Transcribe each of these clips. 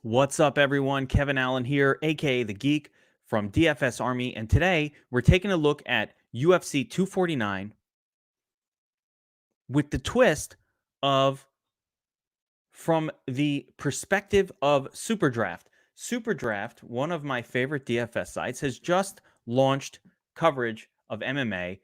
What's up, everyone? Kevin Allen here, aka the Geek from DFS Army, and today we're taking a look at UFC 249 with the twist of from the perspective of Superdraft. Superdraft, one of my favorite DFS sites, has just launched coverage of MMA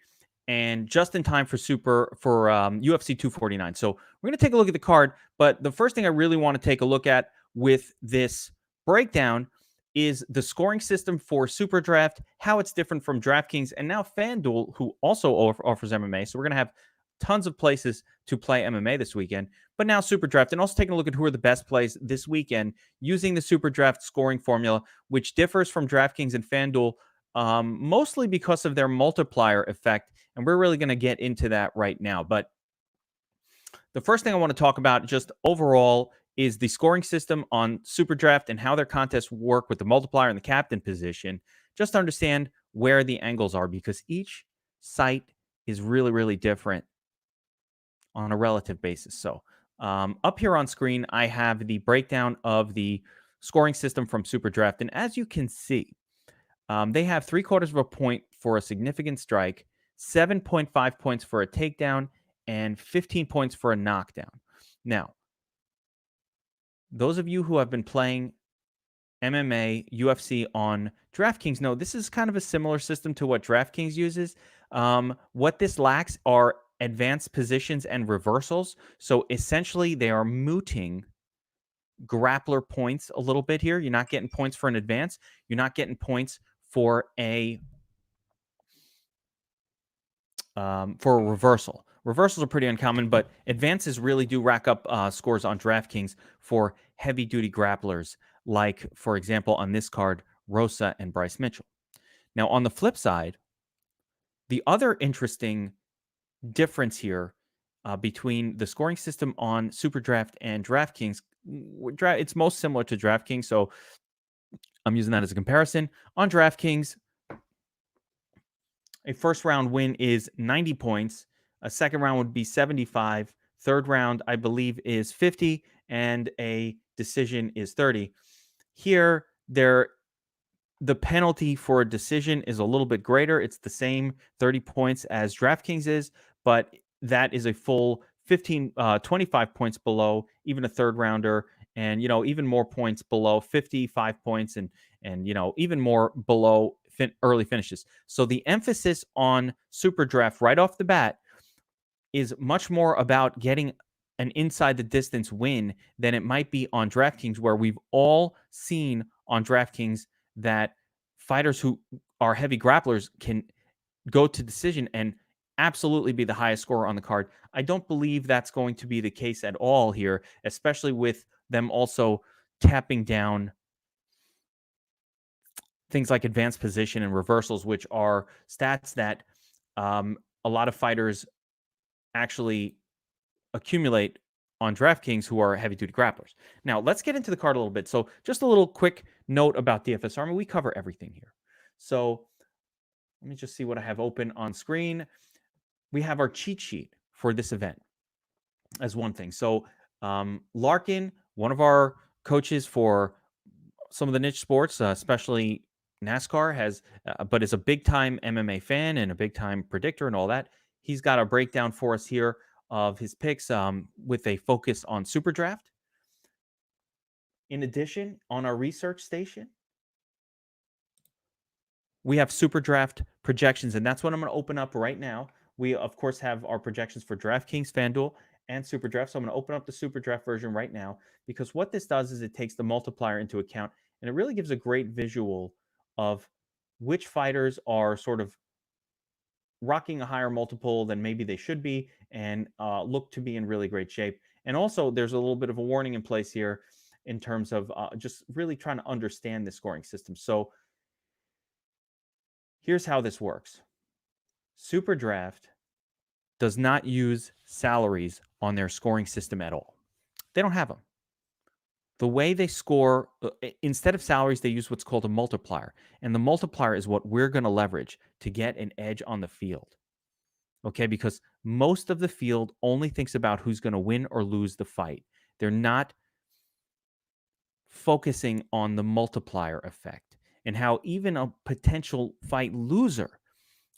and just in time for UFC 249. So we're going to take a look at the card, but the first thing I really want to take a look at with this breakdown is the scoring system for Superdraft, how it's different from DraftKings, and now FanDuel, who also offers MMA. So we're going to have tons of places to play MMA this weekend, but now Superdraft, and also taking a look at who are the best plays this weekend using the Superdraft scoring formula, which differs from DraftKings and FanDuel mostly because of their multiplier effect. And we're really going to get into that right now. But the first thing I want to talk about just overall is the scoring system on Superdraft and how their contests work with the multiplier and the captain position. Just to understand where the angles are, because each site is really, really different on a relative basis. So up here on screen, I have the breakdown of the scoring system from Superdraft. And as you can see, they have 3/4 of a point for a significant strike, 7.5 points for a takedown, and 15 points for a knockdown. Now, those of you who have been playing MMA, UFC on DraftKings know this is kind of a similar system to what DraftKings uses. What this lacks are advanced positions and reversals. So essentially, they are mooting grappler points a little bit here. You're not getting points for an advance. You're not getting points for a reversal. Reversals are pretty uncommon, but advances really do rack up scores on DraftKings for heavy-duty grapplers, like, for example, on this card, Rosa and Bryce Mitchell. Now, on the flip side, the other interesting difference here between the scoring system on Superdraft and DraftKings, it's most similar to DraftKings, so I'm using that as a comparison. On DraftKings, a first round win is 90 points. A second round would be 75. Third round, I believe, is 50. And a decision is 30. Here, the penalty for a decision is a little bit greater. It's the same 30 points as DraftKings is, but that is a full 25 points below even a third rounder, and even more points below 55 points, and even more below early finishes. So the emphasis on Superdraft right off the bat is much more about getting an inside the distance win than it might be on DraftKings, where we've all seen on DraftKings that fighters who are heavy grapplers can go to decision and absolutely be the highest scorer on the card. I don't believe that's going to be the case at all here, especially with them also tapping down things like advanced position and reversals, which are stats that a lot of fighters actually accumulate on DraftKings who are heavy-duty grapplers. Now, let's get into the card a little bit. So just a little quick note about DFS Army. We cover everything here. So let me just see what I have open on screen. We have our cheat sheet for this event as one thing. So Larkin, one of our coaches for some of the niche sports, especially NASCAR, but is a big-time MMA fan and a big-time predictor and all that. He's got a breakdown for us here of his picks with a focus on Superdraft. In addition, on our research station, we have Superdraft Projections, and that's what I'm going to open up right now. We, of course, have our projections for DraftKings, FanDuel, and Superdraft. So I'm going to open up the Superdraft version right now, because what this does is it takes the multiplier into account, and it really gives a great visual of which fighters are sort of rocking a higher multiple than maybe they should be and look to be in really great shape. And also, there's a little bit of a warning in place here in terms of just really trying to understand the scoring system. So here's how this works. Superdraft does not use salaries on their scoring system at all. They don't have them. The way they score, instead of salaries, they use what's called a multiplier. And the multiplier is what we're going to leverage to get an edge on the field. Okay, because most of the field only thinks about who's going to win or lose the fight. They're not focusing on the multiplier effect and how even a potential fight loser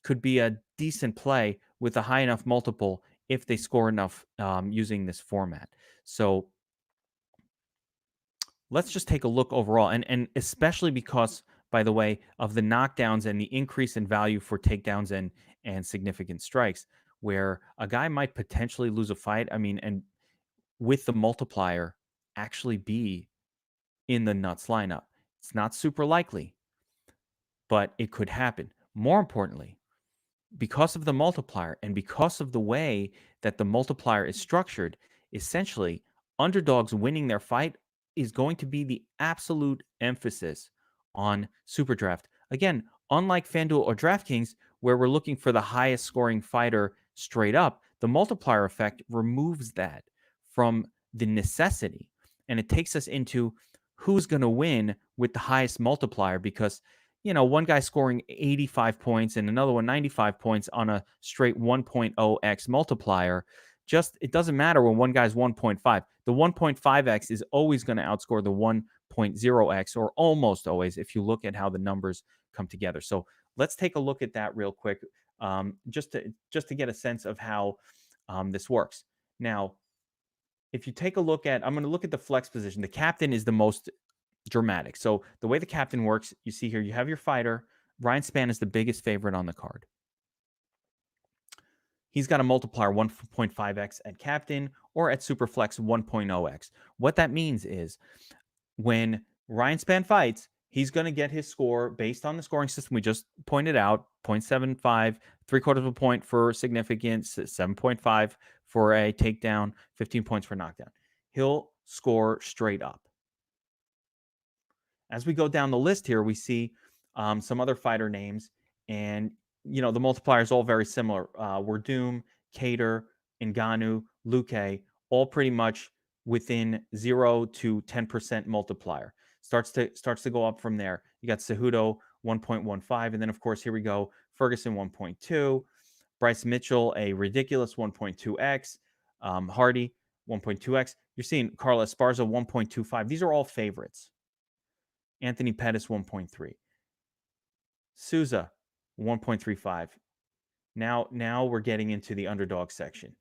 could be a decent play with a high enough multiple if they score enough using this format. So let's just take a look overall, and especially because, by the way, of the knockdowns and the increase in value for takedowns and significant strikes, where a guy might potentially lose a fight. I mean, and with the multiplier actually be in the nuts lineup. It's not super likely, but it could happen. More importantly, because of the multiplier and because of the way that the multiplier is structured, essentially, underdogs winning their fight is going to be the absolute emphasis on SuperDraft. Again, unlike FanDuel or DraftKings, where we're looking for the highest scoring fighter straight up, the multiplier effect removes that from the necessity. And it takes us into who's going to win with the highest multiplier because one guy scoring 85 points and another one 95 points on a straight 1.0x multiplier. It doesn't matter when one guy's 1.5. The 1.5x is always going to outscore the 1.0x, or almost always, if you look at how the numbers come together. So let's take a look at that real quick, just to get a sense of how this works. Now, if you take a look at, I'm going to look at the flex position. The captain is the most dramatic. So the way the captain works, you see here, you have your fighter. Ryan Spann is the biggest favorite on the card. He's got a multiplier 1.5x at captain, or at Superflex 1.0x. What that means is when Ryan Spann fights, he's going to get his score based on the scoring system we just pointed out, 0.75, 3/4 of a point for significance, 7.5 for a takedown, 15 points for knockdown. He'll score straight up. As we go down the list here, we see some other fighter names, and the multiplier is all very similar. Werdum, Cater, Ngannou, Luque, all pretty much within 0 to 10% multiplier. Starts to go up from there. You got Cejudo 1.15, and then of course here we go, Ferguson 1.2, Bryce Mitchell a ridiculous 1.2x, Hardy 1.2x. You're seeing Carlos Esparza 1.25. These are all favorites. Anthony Pettis 1.3. Souza 1.35. Now we're getting into the underdog section.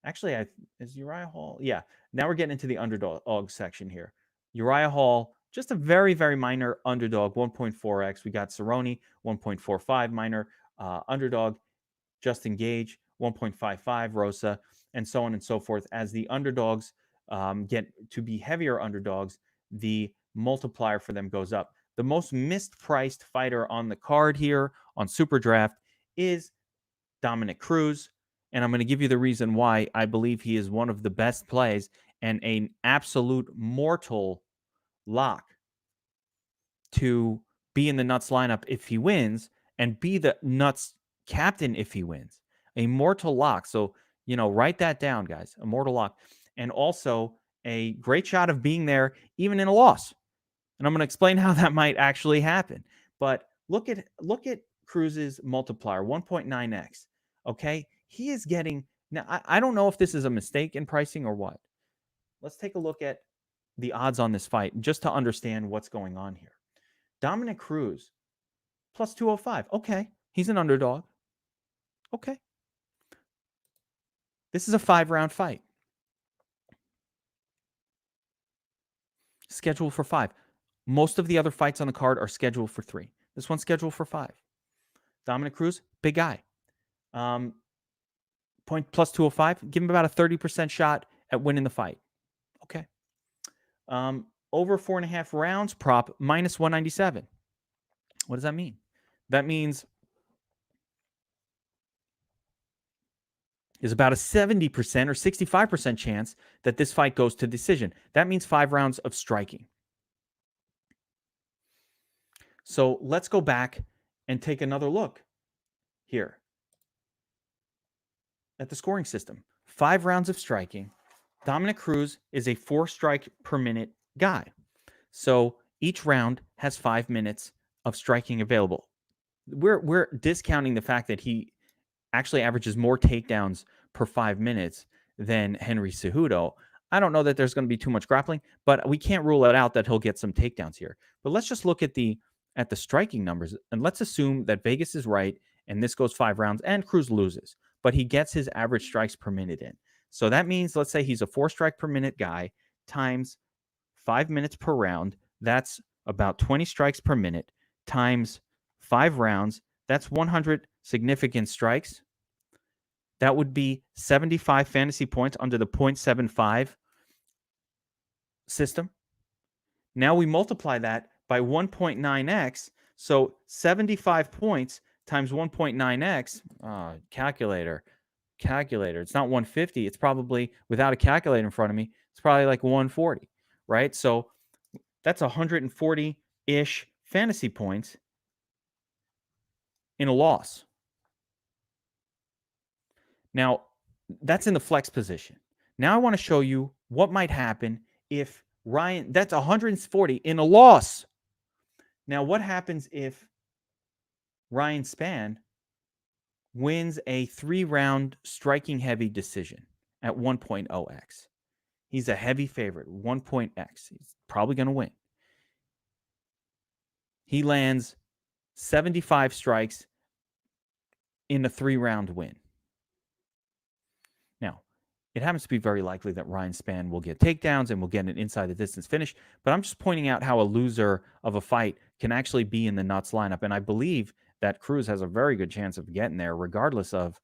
Actually, is Uriah Hall? Yeah. Now we're getting into the underdog section here. Uriah Hall, just a very, very minor underdog, 1.4x. We got Cerrone, 1.45 minor underdog. Justin Gage, 1.55. Rosa, and so on and so forth. As the underdogs get to be heavier underdogs, the multiplier for them goes up. The most mispriced fighter on the card here on SuperDraft is Dominick Cruz, and I'm going to give you the reason why I believe he is one of the best plays and an absolute mortal lock to be in the nuts lineup if he wins and be the nuts captain if he wins. A mortal lock. So, write that down, guys. A mortal lock. And also a great shot of being there even in a loss. And I'm going to explain how that might actually happen. But look at Cruz's multiplier, 1.9x. Okay? He is getting... Now, I don't know if this is a mistake in pricing or what. Let's take a look at the odds on this fight just to understand what's going on here. Dominick Cruz, plus 205. Okay. He's an underdog. Okay. This is a 5-round fight. Scheduled for 5. Most of the other fights on the card are scheduled for 3. This one's scheduled for 5. Dominick Cruz, big guy. Point plus 205. Give him about a 30% shot at winning the fight. Okay. Over 4.5 rounds, prop minus 197. What does that mean? That means there's about a 70% or 65% chance that this fight goes to decision. That means 5 rounds of striking. So let's go back and take another look here at the scoring system. 5 rounds of striking. Dominick Cruz is a 4 strike per minute guy. So each round has 5 minutes of striking available. We're discounting the fact that he actually averages more takedowns per 5 minutes than Henry Cejudo. I don't know that there's going to be too much grappling, but we can't rule it out that he'll get some takedowns here. But let's just look at the striking numbers, and let's assume that Vegas is right and this goes 5 rounds and Cruz loses, but he gets his average strikes per minute in. So that means, let's say he's a 4 strike per minute guy times 5 minutes per round. That's about 20 strikes per minute times 5 rounds. That's 100 significant strikes. That would be 75 fantasy points under the 0.75 system. Now we multiply that by 1.9x. So 75 points times 1.9x, calculator. It's not 150. It's probably, without a calculator in front of me, it's probably like 140, right? So that's 140-ish fantasy points in a loss. Now, that's in the flex position. Now I want to show you what might happen if Ryan, that's 140 in a loss. Now, what happens if Ryan Spann wins a 3-round striking heavy decision at 1.0x? He's a heavy favorite, 1.x. He's probably going to win. He lands 75 strikes in a 3-round win. Now, it happens to be very likely that Ryan Spann will get takedowns and will get an inside the distance finish, but I'm just pointing out how a loser of a fight can actually be in the nuts lineup, and I believe that Cruz has a very good chance of getting there regardless of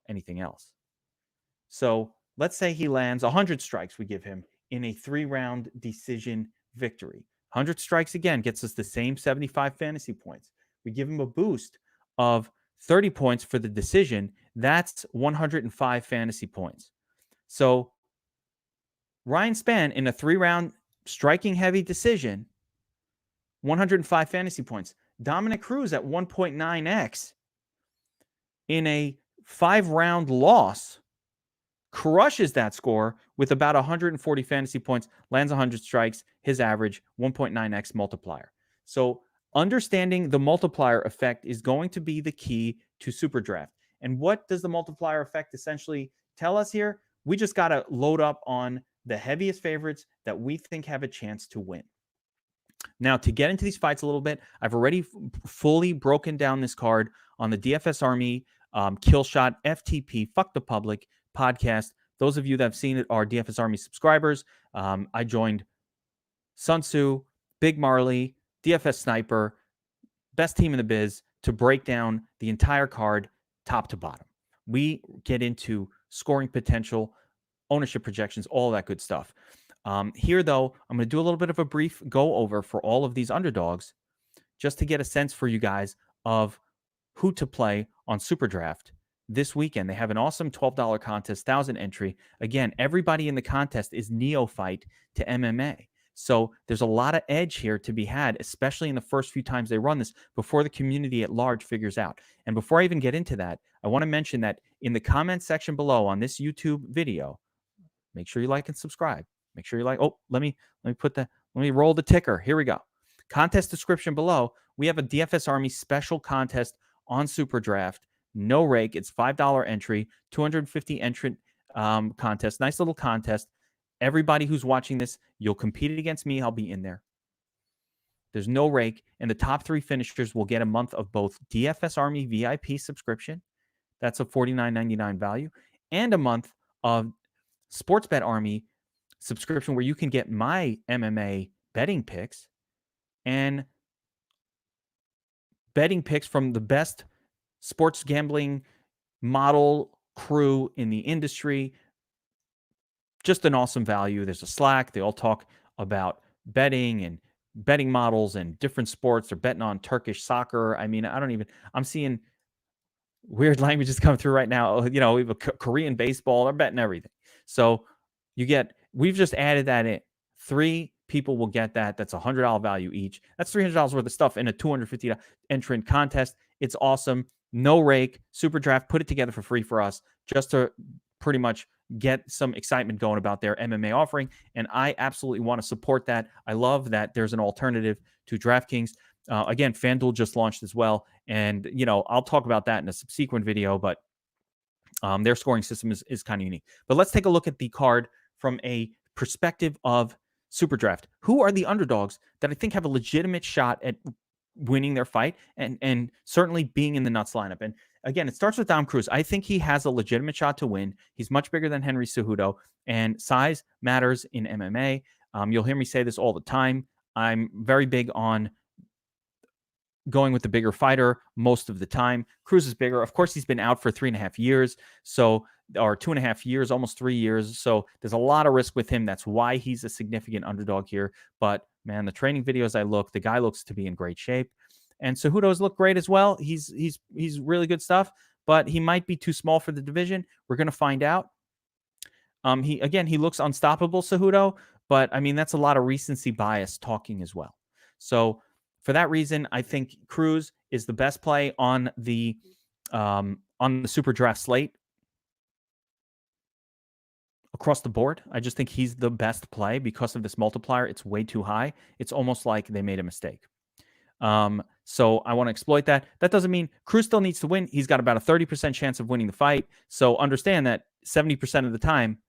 anything else. So let's say he lands 100 strikes we give him in a 3-round decision victory. 100 strikes again gets us the same 75 fantasy points. We give him a boost of 30 points for the decision. That's 105 fantasy points. So Ryan Spann in a 3-round striking heavy decision, 105 fantasy points. Dominick Cruz at 1.9x in a 5-round loss crushes that score with about 140 fantasy points, lands 100 strikes, his average 1.9x multiplier. So understanding the multiplier effect is going to be the key to SuperDraft. And what does the multiplier effect essentially tell us here? We just got to load up on the heaviest favorites that we think have a chance to win. Now, to get into these fights a little bit, I've already fully broken down this card on the DFS Army Killshot FTP Fuck the Public podcast. Those of you that have seen it are DFS Army subscribers. I joined Sun Tzu, Big Marley, DFS Sniper, best team in the biz, to break down the entire card top to bottom. We get into scoring potential, ownership projections, all that good stuff. Here, though, I'm going to do a little bit of a brief go over for all of these underdogs just to get a sense for you guys of who to play on SuperDraft this weekend. They have an awesome $12 contest, 1,000 entry. Again, everybody in the contest is neophyte to MMA. So there's a lot of edge here to be had, especially in the first few times they run this before the community at large figures out. And before I even get into that, I want to mention that in the comment section below on this YouTube video, make sure you like and subscribe. Make sure you like, let me roll the ticker. Here we go. Contest description below. We have a DFS Army special contest on SuperDraft. No rake. It's $5 entry, 250 entrant contest. Nice little contest. Everybody who's watching this, you'll compete against me. I'll be in there. There's no rake. And the top 3 finishers will get a month of both DFS Army VIP subscription. That's a $49.99 value. And a month of Sportsbet Army subscription where you can get my MMA betting picks and betting picks from the best sports gambling model crew in the industry. Just an awesome value. There's a Slack. They all talk about betting and betting models and different sports. They're betting on Turkish soccer. I mean, I'm seeing weird languages come through right now. We have a Korean baseball. They're betting everything. So we've just added that in. 3 people will get that. That's $100 value each. That's $300 worth of stuff in a $250 entrant contest. It's awesome. No rake. SuperDraft put it together for free for us just to pretty much get some excitement going about their MMA offering. And I absolutely want to support that. I love that there's an alternative to DraftKings. Again, FanDuel just launched as well. And, I'll talk about that in a subsequent video, but their scoring system is kind of unique. But let's take a look at the card from a perspective of SuperDraft. Who are the underdogs that I think have a legitimate shot at winning their fight and certainly being in the nuts lineup? And again, it starts with Dom Cruz. I think he has a legitimate shot to win. He's much bigger than Henry Cejudo, and size matters in MMA. You'll hear me say this all the time. I'm very big on going with the bigger fighter most of the time. Cruz is bigger. Of course, he's been out for 3.5 years, or 2.5 years, almost 3 years. So there's a lot of risk with him. That's why he's a significant underdog here. But man, the training videos the guy looks to be in great shape. And Cejudo's look great as well. He's really good stuff, but he might be too small for the division. We're going to find out. He looks unstoppable, Cejudo, but I mean, that's a lot of recency bias talking as well. So for that reason, I think Cruz is the best play on the SuperDraft slate across the board. I just think he's the best play because of this multiplier. It's way too high. It's almost like they made a mistake. So I want to exploit that. That doesn't mean Cruz still needs to win. He's got about a 30% chance of winning the fight. So understand that 70% of the time,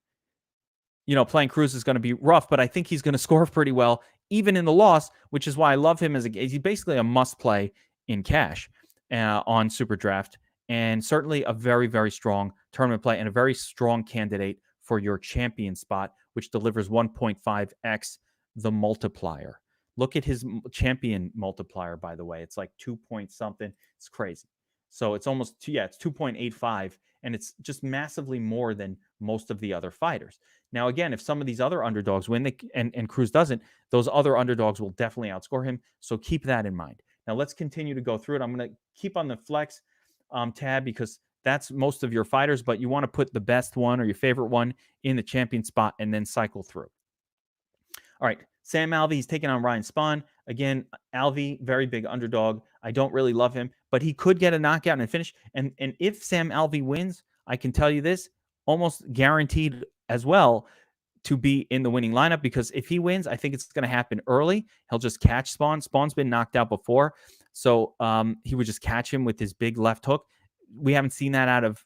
playing Cruz is going to be rough, but I think he's going to score pretty well, even in the loss, which is why I love him he's basically a must play in cash on SuperDraft, and certainly a very, very strong tournament play and a very strong candidate for your champion spot, which delivers 1.5x the multiplier. Look at his champion multiplier, by the way. It's like 2 point something. It's crazy. So it's almost, it's 2.85, and it's just massively more than most of the other fighters. Now, again, if some of these other underdogs win and Cruz doesn't, those other underdogs will definitely outscore him. So keep that in mind. Now, let's continue to go through it. I'm going to keep on the flex tab because that's most of your fighters, but you want to put the best one or your favorite one in the champion spot and then cycle through. All right, Sam Alvey, he's taking on Ryan Spahn. Again, Alvey, very big underdog. I don't really love him, but he could get a knockout and a finish. And if Sam Alvey wins, I can tell you this, almost guaranteed as well to be in the winning lineup, because if he wins, I think it's going to happen early. He'll just catch Spahn. Spahn's been knocked out before, so he would just catch him with his big left hook. We haven't seen that out of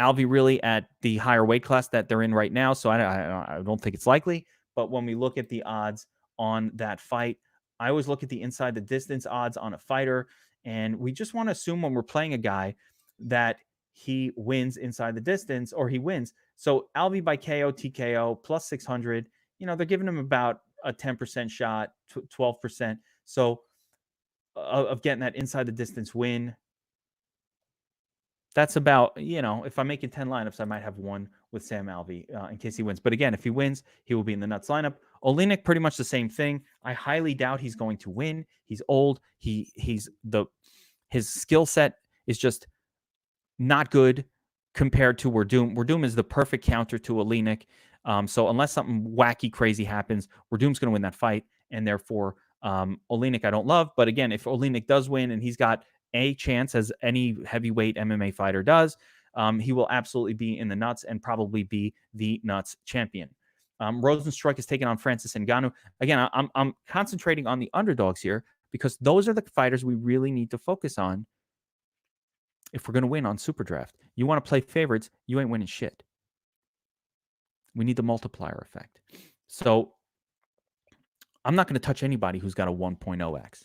Alvey really at the higher weight class that they're in right now, so I don't think it's likely. But when we look at the odds on that fight, I always look at the inside the distance odds on a fighter, and we just want to assume when we're playing a guy that he wins inside the distance or he wins. So Alvey by KO, TKO, plus 600, they're giving him about a 10% shot, 12%. So of getting that inside the distance win. That's about, if I'm making 10 lineups, I might have one with Sam Alvey in case he wins. But again, if he wins, he will be in the nuts lineup. Oleinik, pretty much the same thing. I highly doubt he's going to win. He's old. His skill set is just not good compared to Werdum. Werdum is the perfect counter to Oleinik. So unless something wacky, crazy happens, Werdum's going to win that fight. And therefore, Oleinik I don't love. But again, if Oleinik does win and he's got a chance, as any heavyweight MMA fighter does, he will absolutely be in the nuts and probably be the nuts champion. Rosenstruck is taking on Francis Ngannou. Again, I'm concentrating on the underdogs here because those are the fighters we really need to focus on if we're going to win on SuperDraft. You want to play favorites, you ain't winning shit. We need the multiplier effect. So I'm not going to touch anybody who's got a 1.0x.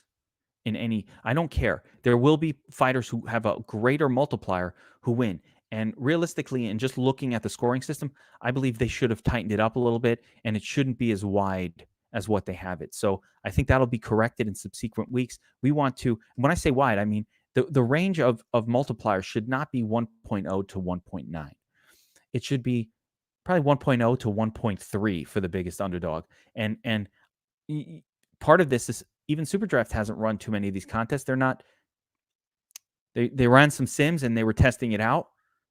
I don't care. There will be fighters who have a greater multiplier who win. And realistically, and just looking at the scoring system, I believe they should have tightened it up a little bit, and it shouldn't be as wide as what they have it. So I think that'll be corrected in subsequent weeks. We want to, when I say wide, I mean the range of multipliers should not be 1.0 to 1.9. It should be probably 1.0 to 1.3 for the biggest underdog. And part of this is, even SuperDraft hasn't run too many of these contests. They're not. They ran some sims and they were testing it out.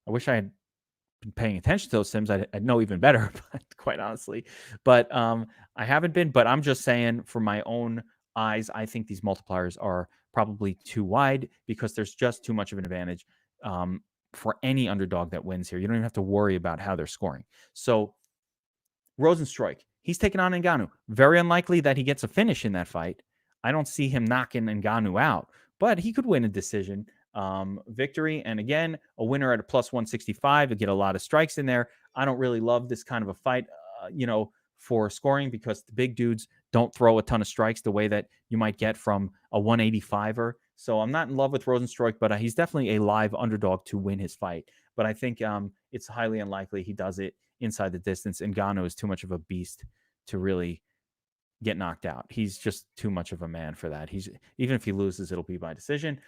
I wish I had been paying attention to those sims. I'd know even better, quite honestly. But I haven't been. But I'm just saying, for my own eyes, I think these multipliers are probably too wide because there's just too much of an advantage for any underdog that wins here. You don't even have to worry about how they're scoring. So Rosenstruck, he's taking on Ngannou. Very unlikely that he gets a finish in that fight. I don't see him knocking Ngannou out, but he could win a decision victory. And again, a winner at a plus 165 to get a lot of strikes in there. I don't really love this kind of a fight. for scoring, because the big dudes don't throw a ton of strikes the way that you might get from a 185er. So I'm not in love with Rosenstruik, but he's definitely a live underdog to win his fight. But I think it's highly unlikely he does it inside the distance. Ngannou is too much of a beast to really get knocked out. He's just too much of a man for that. Even if he loses, it'll be by decision.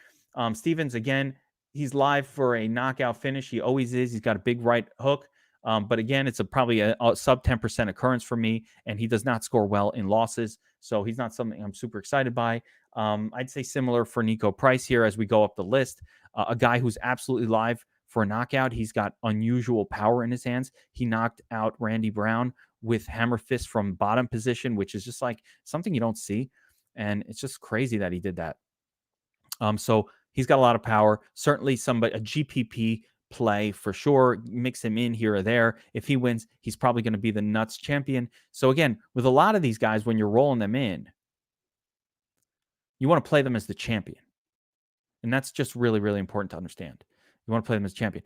Stevens, again, he's live for a knockout finish. He always is. He's got a big right hook. But again, it's probably a sub 10% occurrence for me, and he does not score well in losses. So he's not something I'm super excited by. I'd say similar for Nico Price here as we go up the list. A guy who's absolutely live for a knockout. He's got unusual power in his hands. He knocked out Randy Brown with hammer fist from bottom position, which is just like something you don't see. And it's just crazy that he did that. So he's got a lot of power. Certainly a GPP play for sure. Mix him in here or there. If he wins, he's probably going to be the nuts champion. So again, with a lot of these guys, when you're rolling them in, you want to play them as the champion. And that's just really, really important to understand. You want to play them as champion.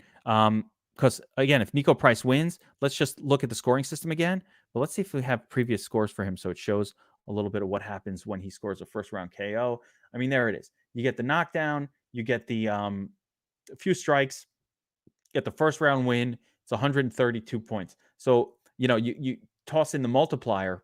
Because again, if Nico Price wins, let's just look at the scoring system again. But let's see if we have previous scores for him, so it shows a little bit of what happens when he scores a first round KO. I mean, there it is. You get the knockdown, you get the a few strikes, get the first round win. It's 132 points. So you toss in the multiplier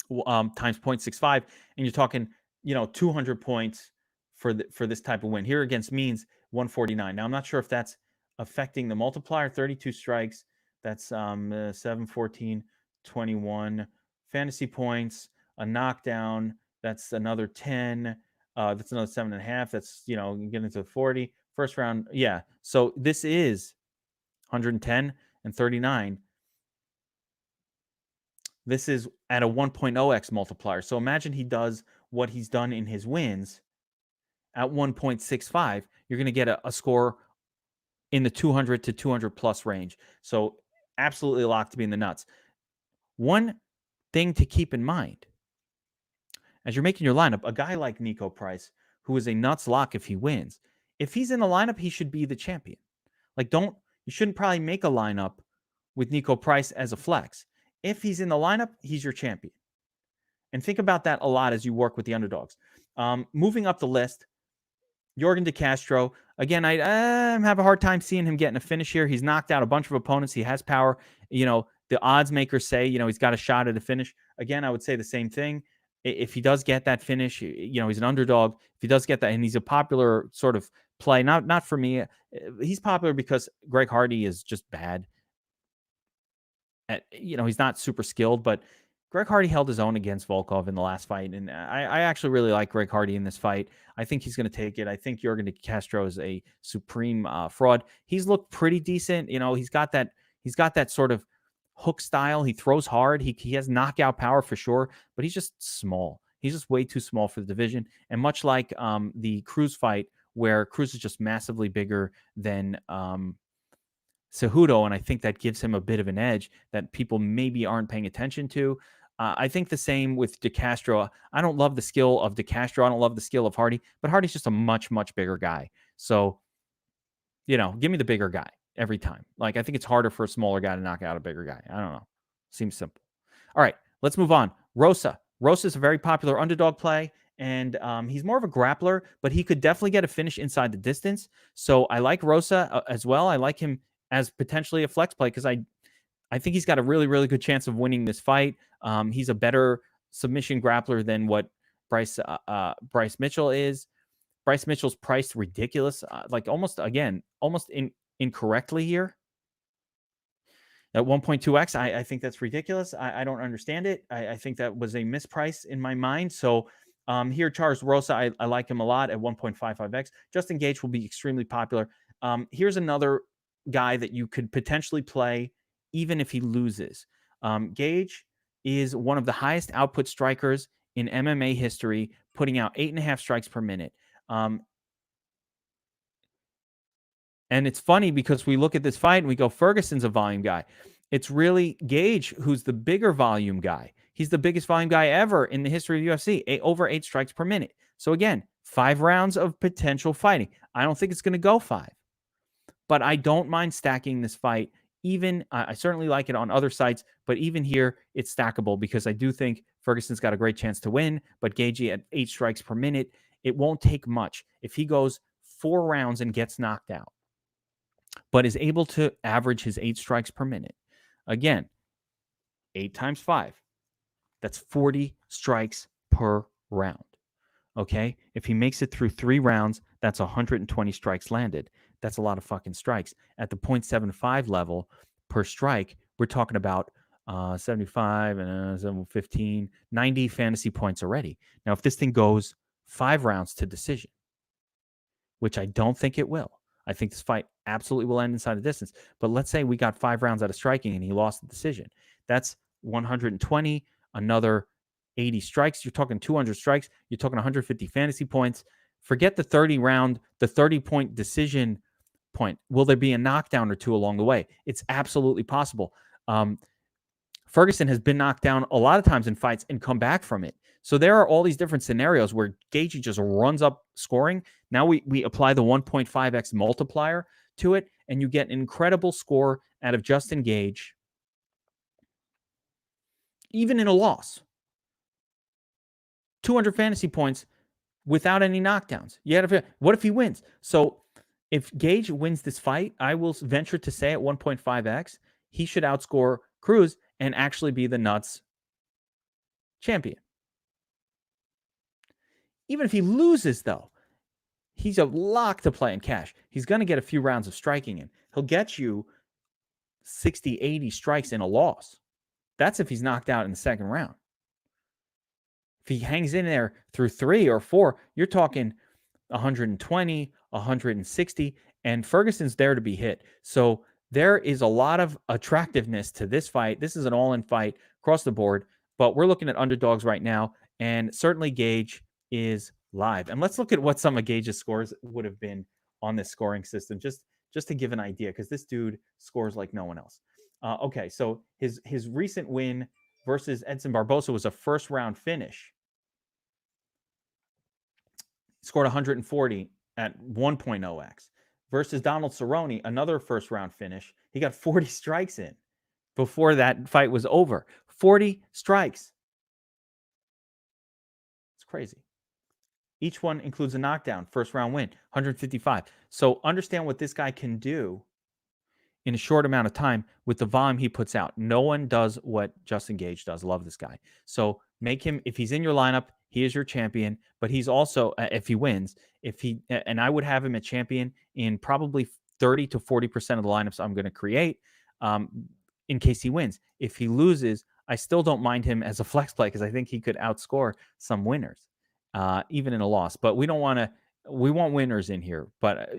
times 0.65, and you're talking 200 points for this type of win. Here against means 149. Now I'm not sure if that's affecting the multiplier. 32 strikes, that's 7, 14, 21 fantasy points. A knockdown, that's another 10. That's another 7.5. That's getting to 40. First round, yeah. So this is 110 and 39. This is at a 1.0x multiplier. So imagine he does what he's done in his wins at 1.65. You're going to get a score in the 200 to 200 plus range. So absolutely locked to be in the nuts. One thing to keep in mind as you're making your lineup, a guy like Nico Price, who is a nuts lock if he wins, if he's in the lineup, he should be the champion. You shouldn't probably make a lineup with Nico Price as a flex. If he's in the lineup, he's your champion. And think about that a lot as you work with the underdogs. Moving up the list, Jurgen Decastro. Again, I have a hard time seeing him getting a finish here. He's knocked out a bunch of opponents. He has power. The odds makers say, he's got a shot at a finish. Again, I would say the same thing. If he does get that finish, he's an underdog. If he does get that, and he's a popular sort of play, not for me. He's popular because Greg Hardy is just bad. He's not super skilled, but Greg Hardy held his own against Volkov in the last fight, and I actually really like Greg Hardy in this fight. I think he's going to take it. I think Jurgen Decastro is a supreme fraud. He's looked pretty decent. He's got that sort of hook style. He throws hard. He has knockout power for sure, but he's just small. He's just way too small for the division. And much like the Cruz fight, where Cruz is just massively bigger than Cejudo, and I think that gives him a bit of an edge that people maybe aren't paying attention to. I think the same with Decastro. I don't love the skill of Decastro. I don't love the skill of Hardy, but Hardy's just a much, much bigger guy. So, give me the bigger guy every time. I think it's harder for a smaller guy to knock out a bigger guy. I don't know. Seems simple. All right, let's move on. Rosa. Rosa's a very popular underdog play, and he's more of a grappler, but he could definitely get a finish inside the distance. So I like Rosa as well. I like him as potentially a flex play because I think he's got a really, really good chance of winning this fight. He's a better submission grappler than what Bryce Mitchell is. Bryce Mitchell's priced ridiculous, almost incorrectly here. At 1.2x, I think that's ridiculous. I don't understand it. I think that was a misprice in my mind. So here, Charles Rosa, I like him a lot at 1.55x. Justin Gage will be extremely popular. Here's another guy that you could potentially play even if he loses. Gage is one of the highest output strikers in MMA history, putting out 8.5 strikes per minute. And it's funny because we look at this fight and we go, Ferguson's a volume guy. It's really Gage who's the bigger volume guy. He's the biggest volume guy ever in the history of UFC, over 8 strikes per minute. So again, 5 rounds of potential fighting. I don't think it's going to go 5. But I don't mind stacking this fight even I certainly like it on other sites, but even here it's stackable because I do think Ferguson's got a great chance to win. But Gaethje at 8 strikes per minute, it won't take much if he goes 4 rounds and gets knocked out, but is able to average his 8 strikes per minute. Again, 8 times 5, that's 40 strikes per round. Okay, if he makes it through 3 rounds, that's 120 strikes landed. That's a lot of fucking strikes. At the 0.75 level per strike, we're talking about 75 and 15, 90 fantasy points already. Now, if this thing goes 5 rounds to decision, which I don't think it will, I think this fight absolutely will end inside the distance. But let's say we got 5 rounds out of striking and he lost the decision. That's 120, another 80 strikes. You're talking 200 strikes. You're talking 150 fantasy points. Forget the 30-point decision point. Will there be a knockdown or two along the way? It's absolutely possible. Ferguson has been knocked down a lot of times in fights and come back from it. So there are all these different scenarios where Gaethje just runs up scoring. Now we apply the 1.5x multiplier to it, and you get an incredible score out of Justin Gaethje, even in a loss. 200 fantasy points without any knockdowns. What if he wins? So if Gaethje wins this fight, I will venture to say at 1.5x, he should outscore Cruz and actually be the nuts champion. Even if he loses, though, he's a lock to play in cash. He's going to get a few rounds of striking in. He'll get you 60, 80 strikes in a loss. That's if he's knocked out in the second round. If he hangs in there through 3 or 4, you're talking 120, 160, and Ferguson's there to be hit. So there is a lot of attractiveness to this fight. This is an all-in fight across the board, but we're looking at underdogs right now, and certainly Gaethje is live. And let's look at what some of Gaethje's scores would have been on this scoring system, just to give an idea, because this dude scores like no one else. Okay, so his recent win versus Edson Barbosa was a first-round finish. Scored 140 at 1.0x. Versus Donald Cerrone, another first-round finish. He got 40 strikes in before that fight was over. 40 strikes. It's crazy. Each one includes a knockdown, first-round win, 155. So understand what this guy can do in a short amount of time with the volume he puts out. No one does what Justin Gaethje does. Love this guy. So make him, if he's in your lineup, he is your champion, but he's also, if he wins, and I would have him at champion in probably 30 to 40% of the lineups I'm going to create in case he wins. If he loses, I still don't mind him as a flex play because I think he could outscore some winners, even in a loss. But we want winners in here. But,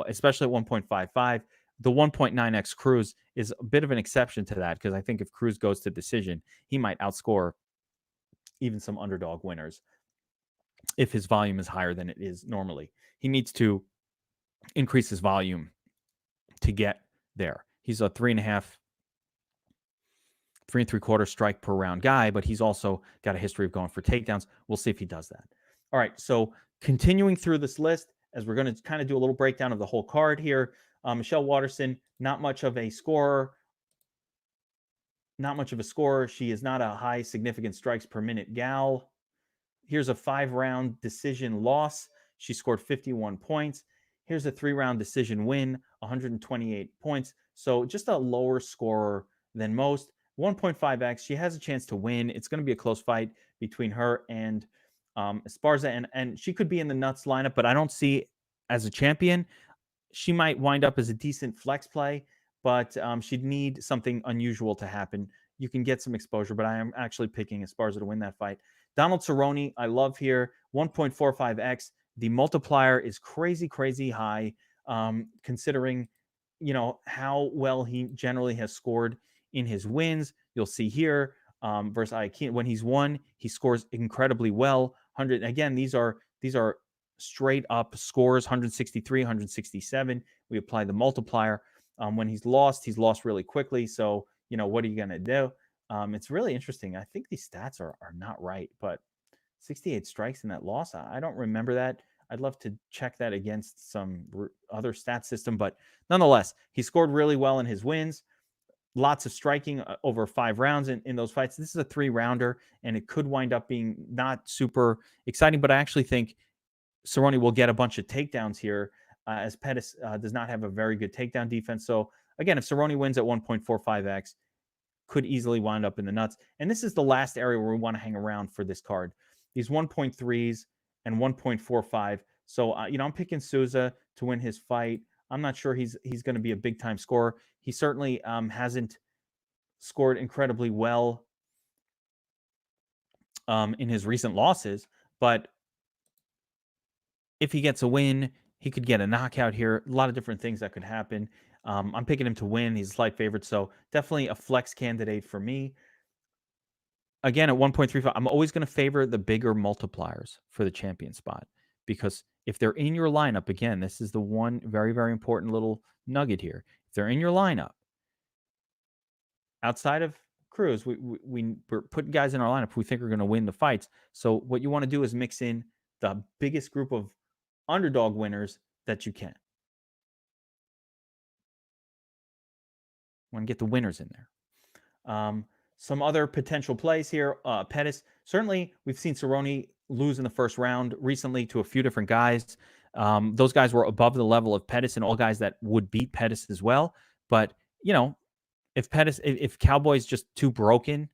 especially at 1.55, the 1.9x Cruz is a bit of an exception to that because I think if Cruz goes to decision, he might outscore even some underdog winners if his volume is higher than it is normally. He needs to increase his volume to get there. He's a 3.5, 3 3/4 strike per round guy, but he's also got a history of going for takedowns. We'll see if he does that. All right, so continuing through this list, as we're going to kind of do a little breakdown of the whole card here. Michelle Waterson, not much of a scorer. She is not a high significant strikes per minute gal. Here's a 5-round decision loss. She scored 51 points. Here's a 3-round decision win, 128 points. So just a lower scorer than most. 1.5x. She has a chance to win. It's going to be a close fight between her and Esparza, and she could be in the nuts lineup, but I don't see as a champion. She might wind up as a decent flex play, but she'd need something unusual to happen. You can get some exposure, but I am actually picking Esparza to win that fight. Donald Cerrone, I love here, 1.45x. The multiplier is crazy, crazy high, considering, how well he generally has scored in his wins. You'll see here versus Iaquinta, when he's won, he scores incredibly well. 100 again. These are straight up scores, 163, 167. We apply the multiplier. When he's lost really quickly. So, what are you going to do? It's really interesting. I think these stats are not right, but 68 strikes in that loss, I don't remember that. I'd love to check that against some other stat system, but nonetheless, he scored really well in his wins. lots of striking over 5 rounds in those fights. This is a 3-rounder, and it could wind up being not super exciting, but I actually think Cerrone will get a bunch of takedowns here, as Pettis does not have a very good takedown defense. So again, if Cerrone wins at 1.45x, could easily wind up in the nuts. And this is the last area where we want to hang around for this card. These 1.3s and 1.45. So I'm picking Souza to win his fight. I'm not sure he's going to be a big time scorer. He certainly hasn't scored incredibly well in his recent losses, but if he gets a win, he could get a knockout here. A lot of different things that could happen. I'm picking him to win. He's a slight favorite, so definitely a flex candidate for me. Again, at 1.35, I'm always going to favor the bigger multipliers for the champion spot, because if they're in your lineup, again, this is the one very, very important little nugget here. If they're in your lineup, outside of Cruz, we're putting guys in our lineup who we think are going to win the fights. So what you want to do is mix in the biggest group of underdog winners that you can. Want to get the winners in there. Some other potential plays here. Pettis. Certainly, we've seen Cerrone lose in the first round recently to a few different guys. Those guys were above the level of Pettis and all guys that would beat Pettis as well. But, if Cowboy's just too broken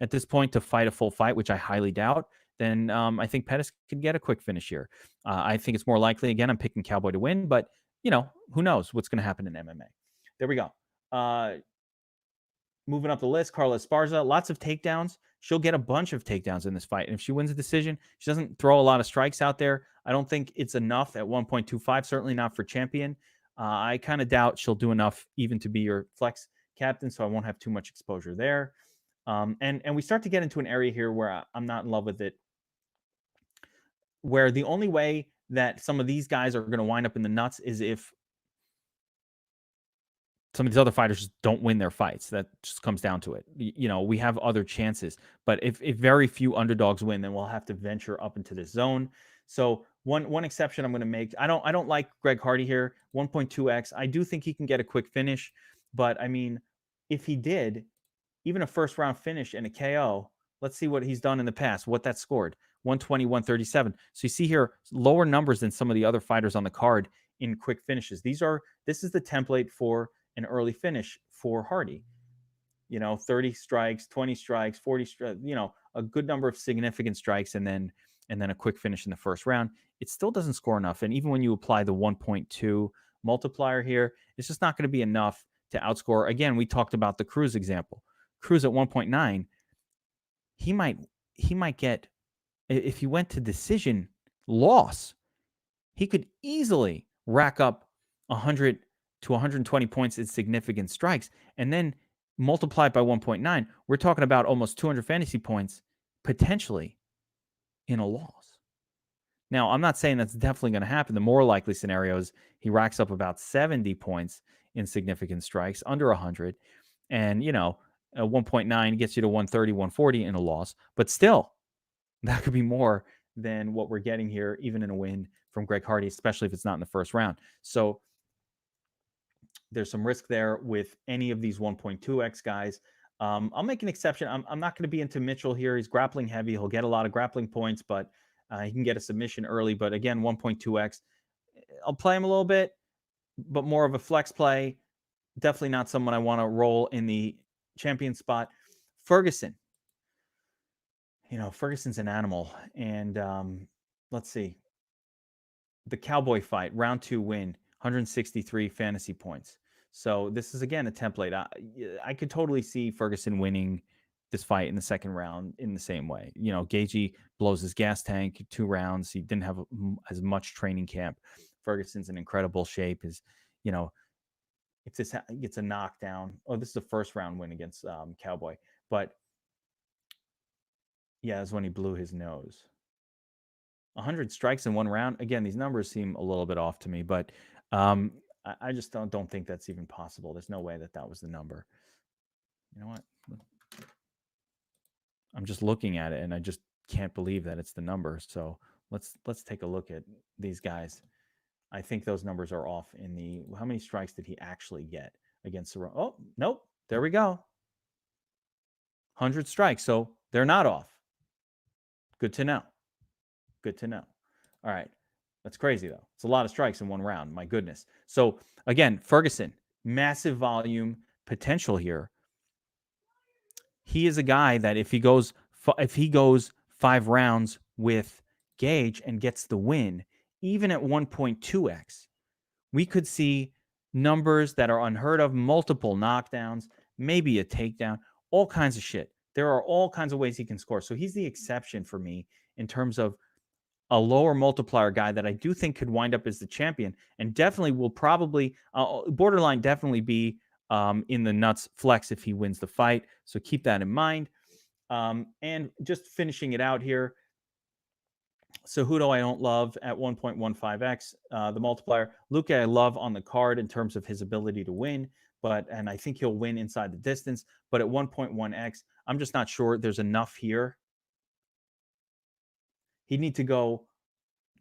at this point to fight a full fight, which I highly doubt, then I think Pettis could get a quick finish here. I think it's more likely. Again, I'm picking Cowboy to win, but, who knows what's going to happen in MMA. There we go. Moving up the list, Carla Esparza, lots of takedowns. She'll get a bunch of takedowns in this fight. And if she wins a decision, she doesn't throw a lot of strikes out there. I don't think it's enough at 1.25, certainly not for champion. I kind of doubt she'll do enough even to be your flex captain, so I won't have too much exposure there. And we start to get into an area here where I'm not in love with it, where the only way that some of these guys are going to wind up in the nuts is if some of these other fighters just don't win their fights. That just comes down to it. We have other chances, but if very few underdogs win, then we'll have to venture up into this zone. So one exception I'm going to make. I don't like Greg Hardy here. 1.2x. I do think he can get a quick finish, but I mean, if he did, even a first round finish and a KO, let's see what he's done in the past. What that scored: 120, 137. So you see here lower numbers than some of the other fighters on the card in quick finishes. This is the template for an early finish for Hardy. 30 strikes, 20 strikes, 40 strikes, a good number of significant strikes, and then a quick finish in the first round. It still doesn't score enough. And even when you apply the 1.2 multiplier here, it's just not going to be enough to outscore. Again, we talked about the Cruz example. Cruz at 1.9, he might get, if he went to decision loss, he could easily rack up 100 to 120 points in significant strikes, and then multiply it by 1.9. We're talking about almost 200 fantasy points potentially in a loss. Now, I'm not saying that's definitely going to happen. The more likely scenario is he racks up about 70 points in significant strikes, under 100, and, a 1.9 gets you to 130, 140 in a loss. But still, that could be more than what we're getting here, even in a win from Greg Hardy, especially if it's not in the first round. So there's some risk there with any of these 1.2x guys. I'll make an exception. I'm not going to be into Mitchell here. He's grappling heavy. He'll get a lot of grappling points, but he can get a submission early. But again, 1.2x. I'll play him a little bit, but more of a flex play. Definitely not someone I want to roll in the champion spot. Ferguson. Ferguson's an animal. And let's see. The Cowboy fight, round 2 win, 163 fantasy points. So this is, again, a template. I could totally see Ferguson winning this fight in the second round in the same way. Gaethje blows his gas tank 2 rounds. He didn't have as much training camp. Ferguson's in incredible shape. If this gets a knockdown, this is a first round win against Cowboy. But yeah, it's when he blew his nose. 100 strikes in 1 round. Again, these numbers seem a little bit off to me, but I just don't think that's even possible. There's no way that was the number. You know what? I'm just looking at it, and I just can't believe that it's the number. So let's take a look at these guys. I think those numbers are off in the. How many strikes did he actually get against Cerrone? Oh, nope. There we go. 100 strikes. So they're not off. Good to know. Good to know. All right. That's crazy, though. It's a lot of strikes in one round. My goodness. So, again, Ferguson, massive volume potential here. He is a guy that if he goes 5 rounds with Gage and gets the win, even at 1.2x, we could see numbers that are unheard of, multiple knockdowns, maybe a takedown, all kinds of shit. There are all kinds of ways he can score. So he's the exception for me in terms of a lower multiplier guy that I do think could wind up as the champion and definitely will probably borderline definitely be in the nuts flex if he wins the fight. So keep that in mind. And just finishing it out here. Cejudo I don't love at 1.15x, the multiplier. Luque I love on the card in terms of his ability to win, and I think he'll win inside the distance. But at 1.1x, I'm just not sure there's enough here. He'd need to go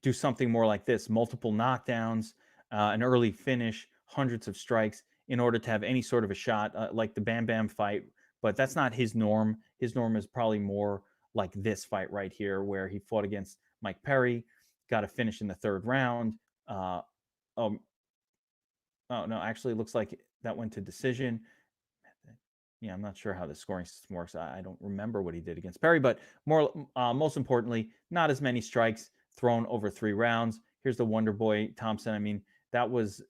do something more like this, multiple knockdowns, an early finish, hundreds of strikes in order to have any sort of a shot, like the Bam Bam fight. But that's not his norm. His norm is probably more like this fight right here, where he fought against Mike Perry, got a finish in the 3rd round. Oh no, actually, it looks like that went to decision. Yeah, I'm not sure how the scoring system works. I don't remember what he did against Perry, but most importantly, not as many strikes thrown over 3 rounds. Here's the Wonder Boy Thompson. I mean, that was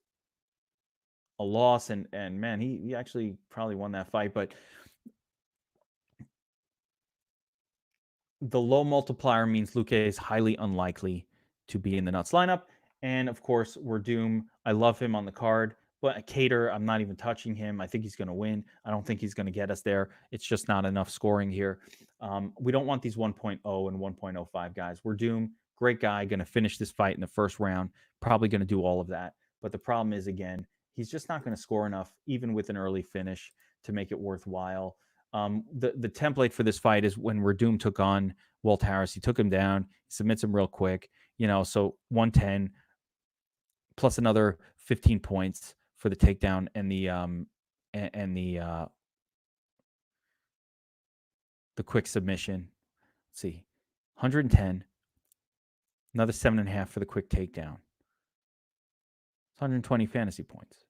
a loss, and man, he actually probably won that fight, but the low multiplier means Luque is highly unlikely to be in the nuts lineup. And of course, Werdum, I love him on the card, but Cater, I'm not even touching him. I think he's going to win. I don't think he's going to get us there. It's just not enough scoring here. We don't want these 1.0 and 1.05 guys. Werdum, great guy, going to finish this fight in the 1st round, probably going to do all of that. But the problem is, again, he's just not going to score enough, even with an early finish, to make it worthwhile. The template for this fight is when Werdum took on Walt Harris. He took him down, he submits him real quick, so 110 plus another 15 points for the takedown and the quick submission. Let's see, 110, another 7.5 for the quick takedown. It's 120 fantasy points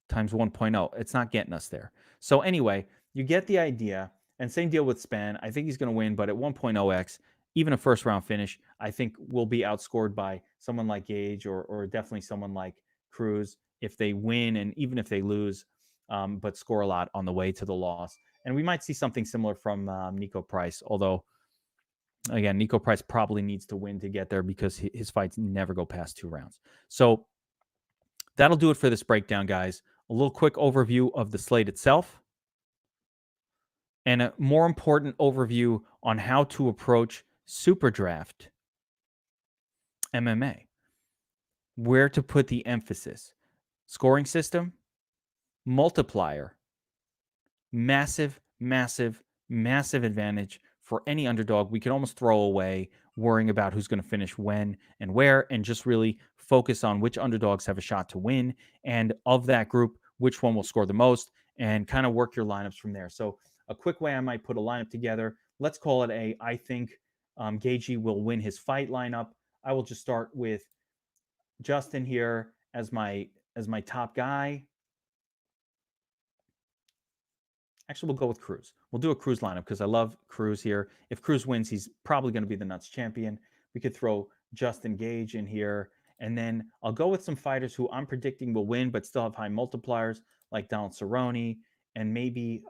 times 1.0. It's not getting us there. So anyway, you get the idea. And same deal with Span. I think he's going to win, but at 1.0x, even a 1st round finish, I think will be outscored by someone like Gage or definitely someone like Cruz if they win and even if they lose, but score a lot on the way to the loss. And we might see something similar from Nico Price, although, again, Nico Price probably needs to win to get there because his fights never go past 2 rounds. So that'll do it for this breakdown, guys. A little quick overview of the slate itself, and a more important overview on how to approach Superdraft MMA. Where to put the emphasis. Scoring system, multiplier, massive, massive, massive advantage for any underdog. We can almost throw away worrying about who's going to finish when and where, and just really focus on which underdogs have a shot to win. And of that group, which one will score the most, and kind of work your lineups from there. So a quick way I might put a lineup together, let's call it I think Gagey will win his fight lineup. I will just start with Justin here as my top guy. Actually, we'll go with Cruz. We'll do a Cruz lineup because I love Cruz here. If Cruz wins, he's probably going to be the nuts champion. We could throw Justin Gage in here. And then I'll go with some fighters who I'm predicting will win but still have high multipliers, like Donald Cerrone, and maybe,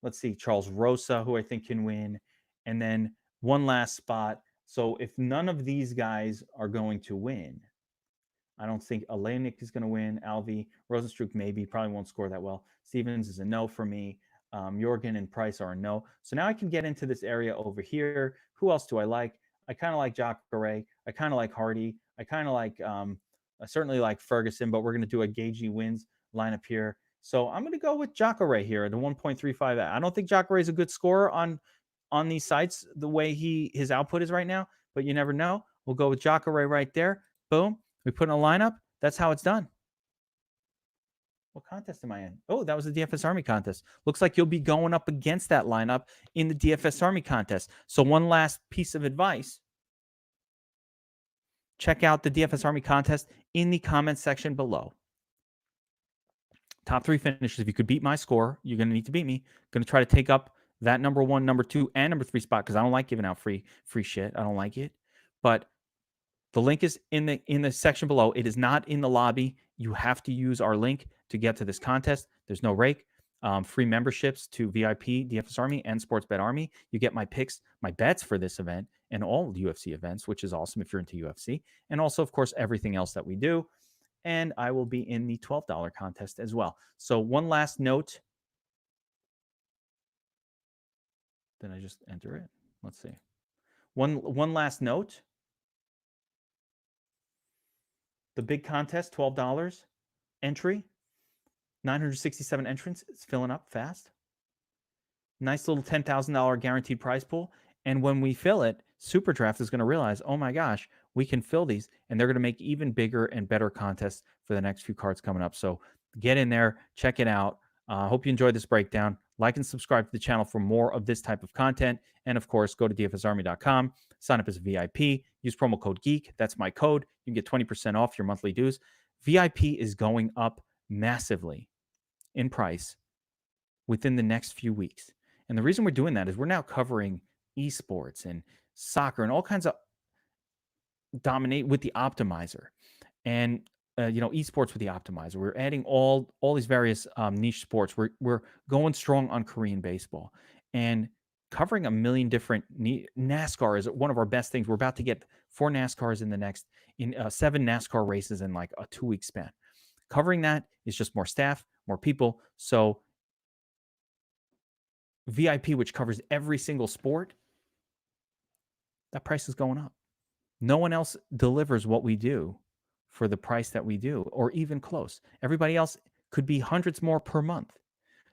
let's see, Charles Rosa, who I think can win. And then one last spot. So if none of these guys are going to win, I don't think Oleinik is going to win. Alvey, Rosenstruck maybe, probably won't score that well. Stevens is a no for me. Jorgen and Price are a no. So now I can get into this area over here. Who else do I like? I kind of like Jacare. I kind of like Hardy. I kind of like, I certainly like Ferguson, but we're going to do a Gagey wins lineup here. So I'm going to go with Jacare here, the 1.35. I don't think Jacare is a good scorer on these sites the way his output is right now, but you never know. We'll go with Jacare right there. Boom. We put in a lineup. That's how it's done. What contest am I in? Oh, that was the DFS Army contest. Looks like you'll be going up against that lineup in the DFS Army contest. So one last piece of advice. Check out the DFS Army contest in the comments section below. Top 3 finishes. If you could beat my score, you're going to need to beat me. Going to try to take up that number 1, number 2, and number 3 spot because I don't like giving out free shit. I don't like it. But the link is in the section below. It is not in the lobby. You have to use our link to get to this contest. There's no rake. Free memberships to VIP, DFS Army, and Sportsbet Army. You get my picks, my bets for this event, and all UFC events, which is awesome if you're into UFC. And also, of course, everything else that we do. And I will be in the $12 contest as well. So one last note. Did I just enter it? Let's see. One last note. The big contest, $12 entry, 967 entrants. It's filling up fast. Nice little $10,000 guaranteed prize pool. And when we fill it, SuperDraft is going to realize, oh my gosh, we can fill these. And they're going to make even bigger and better contests for the next few cards coming up. So get in there, check it out. I hope you enjoyed this breakdown. Like and subscribe to the channel for more of this type of content. And of course, go to dfsarmy.com, sign up as a VIP, use promo code GEEK. That's my code. You can get 20% off your monthly dues. VIP is going up massively in price within the next few weeks. And the reason we're doing that is we're now covering esports and soccer and all kinds of dominate with the optimizer. And esports with the optimizer. We're adding all these various niche sports. We're going strong on Korean baseball and covering a million different. NASCAR is one of our best things. We're about to get 4 NASCARs in 7 NASCAR races in like a 2-week span. Covering that is just more staff, more people. So VIP, which covers every single sport, that price is going up. No one else delivers what we do for the price that we do, or even close. Everybody else could be hundreds more per month.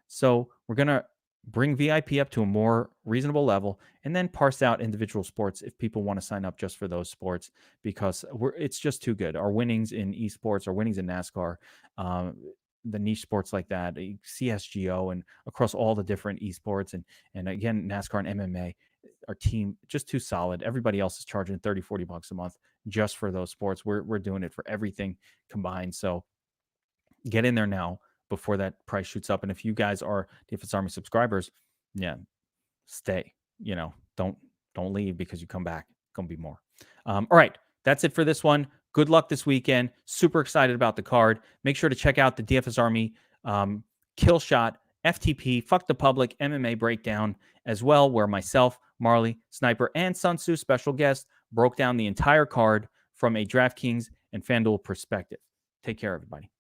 So we're going to bring VIP up to a more reasonable level and then parse out individual sports if people want to sign up just for those sports, because it's just too good. Our winnings in esports, our winnings in NASCAR, the niche sports like that, CSGO, and across all the different esports, and again, NASCAR and MMA, our team just too solid. Everybody else is charging $30-$40 a month just for those sports. We're doing it for everything combined. So get in there now before that price shoots up. And if you guys are DFS Army subscribers, stay. Don't leave because you come back. Gonna be more. All right, that's it for this one. Good luck this weekend. Super excited about the card. Make sure to check out the DFS Army Kill Shot FTP Fuck the Public MMA breakdown as well, where myself, Marley, Sniper, and Sun Tzu, special guest, broke down the entire card from a DraftKings and FanDuel perspective. Take care, everybody.